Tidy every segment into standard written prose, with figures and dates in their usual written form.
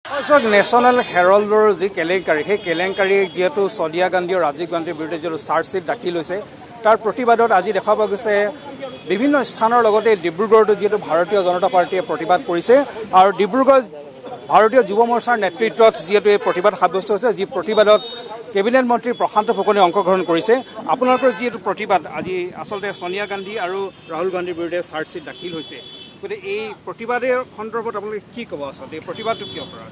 national হেৰল্ডৰ যি কেলেংকাৰী সেই কেলেংকাৰী যিহেতু সোনিয়া গান্ধী আৰু ৰাজীৱ গান্ধীৰ বিৰুদ্ধে যিটো চাৰ্জশ্বিট দাখিল হৈছে তাৰ প্ৰতিবাদত আজি দেখা পোৱা গৈছে বিভিন্ন স্থানৰ লগতে ডিব্ৰুগড়তো যিহেতু ভাৰতীয় জনতা পাৰ্টিয়ে প্ৰতিবাদ কৰিছে আৰু ডিব্ৰুগড় ভাৰতীয় যুৱ মৰ্চাৰ নেতৃত্বত যিহেতু এই প্ৰতিবাদ সাব্যস্ত হৈছে যি প্ৰতিবাদত কেবিনেট মন্ত্ৰী প্ৰশান্ত ফুকনে অংশগ্ৰহণ কৰিছে আপোনালোকৰ যিহেতু প্ৰতিবাদ আজি আচলতে সোনিয়া গান্ধী আৰু ৰাহুল গান্ধীৰ বিৰুদ্ধে চাৰ্জশ্বিট দাখিল হৈছে গতিকে এই প্ৰতিবাদৰ সন্দৰ্ভত আপোনালোকে কি ক'ব আচলতে এই প্ৰতিবাদটো কিয় কৰা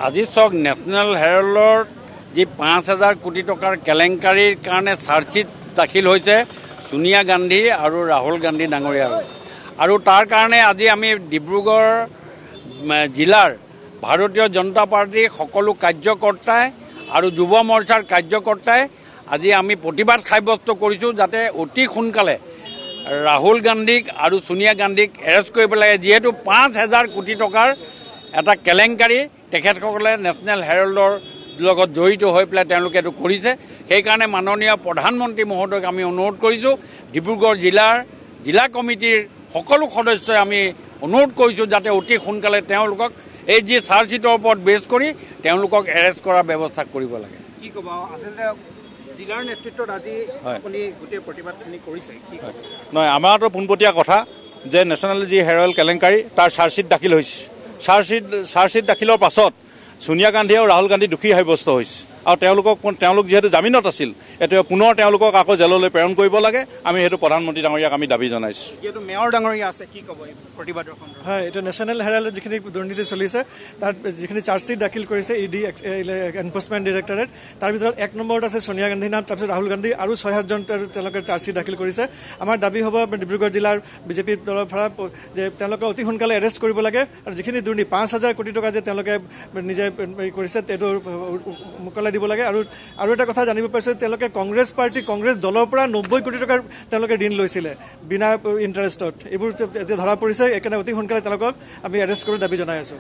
আজি চাওক নেশ্যনেল হেৰল্ডৰ যি 5,000 কোটি টকাৰ কেলেংকাৰীৰ কাৰণে চাৰ্জশ্বিট দাখিল হৈছে সোনিয়া গান্ধী আৰু ৰাহুল গান্ধী ডাঙৰীয়াৰ আৰু তাৰ কাৰণে আজি আমি ডিব্ৰুগড় জিলাৰ ভাৰতীয় জনতা পাৰ্টীৰ সকলো কাৰ্যকৰ্তাই আৰু যুৱ মৰ্চাৰ কাৰ্যকৰ্তাই আজি আমি প্ৰতিবাদ সাব্যস্ত কৰিছোঁ যাতে অতি সোনকালে ৰাহুল গান্ধীক আৰু সোনিয়া গান্ধীক এৰেষ্ট কৰিব লাগে যিহেতু 5,000 কোটি টকাৰ এটা কেলেংকাৰী তেখেতসকলে নেশ্যনেল হেৰল্ডৰ লগত জড়িত হৈ পেলাই তেওঁলোকে এইটো কৰিছে সেইকাৰণে মাননীয় প্ৰধানমন্ত্ৰী মহোদয়ক আমি অনুৰোধ কৰিছোঁ ডিব্ৰুগড় জিলা কমিটিৰ সকলো সদস্যই আমি অনুৰোধ কৰিছোঁ যাতে অতি সোনকালে তেওঁলোকক এই যি চাৰ্জশ্বিটৰ ওপৰত বেছ কৰি তেওঁলোকক এৰেষ্ট কৰাৰ ব্যৱস্থা কৰিব লাগে কি ক'ব আচলতে জিলাৰ নেতৃত্বত আজি আপুনি গোটেই প্ৰতিবাদখিনি কৰিছে কি ক'ব নহয় আমাৰতো পোনপটীয়া কথা যে নেশ্যনেল যি হেৰল্ড কেলেংকাৰী তাৰ চাৰ্জশ্বিট দাখিল হৈছে চাৰ্জশ্বিট দাখিলৰ পাছত সোনিয়া গান্ধী আৰু ৰাহুল গান্ধী দোষী সাব্যস্ত হৈছে আৰু তেওঁলোক যিহেতু জামিনত আছিল এতিয়া পুনৰ তেওঁলোকক আকৌ জেললৈ প্ৰেৰণ কৰিব লাগে আমি সেইটো প্ৰধানমন্ত্ৰী ডাঙৰীয়াক আমি দাবী জনাইছোঁ যিহেতু মেয়ৰ ডাঙৰীয়া আছে কি ক'ব এই প্ৰতিবাদৰ সন্দৰ্ভত হয় এইটো নেশ্যনেল হেৰাল্ডত যিখিনি দুৰ্নীতি চলিছে তাত যিখিনি চাৰ্জশ্বিট দাখিল কৰিছে ইডি এনফৰ্চমেণ্ট ডিৰেক্টৰেট তাৰ ভিতৰত 1 নম্বৰত আছে সোনিয়া গান্ধী নাম তাৰপিছত ৰাহুল গান্ধী আৰু 6,000জন তেওঁলোকে চাৰ্জশ্বিট দাখিল কৰিছে আমাৰ দাবী হ'ব ডিব্ৰুগড় জিলাৰ বিজেপি দলৰ পৰা যে তেওঁলোকে অতি সোনকালে এৰেষ্ট কৰিব লাগে আৰু যিখিনি দুৰ্নীতি 5,000 কোটি টকা যে তেওঁলোকে নিজে কৰিছে সেইটো মোকালাই দিব লাগে আৰু এটা কথা জানিব পাৰিছোঁ তেওঁলোকে কংগ্ৰেছ দলৰ পৰা 90 কোটি টকাৰ তেওঁলোকে ঋণ লৈছিলে বিনা ইণ্টাৰেষ্টত এইবোৰ ধৰা পৰিছে এইকাৰণে অতি সোনকালে তেওঁলোকক আমি এৰেষ্ট কৰি দাবী জনাই আছোঁ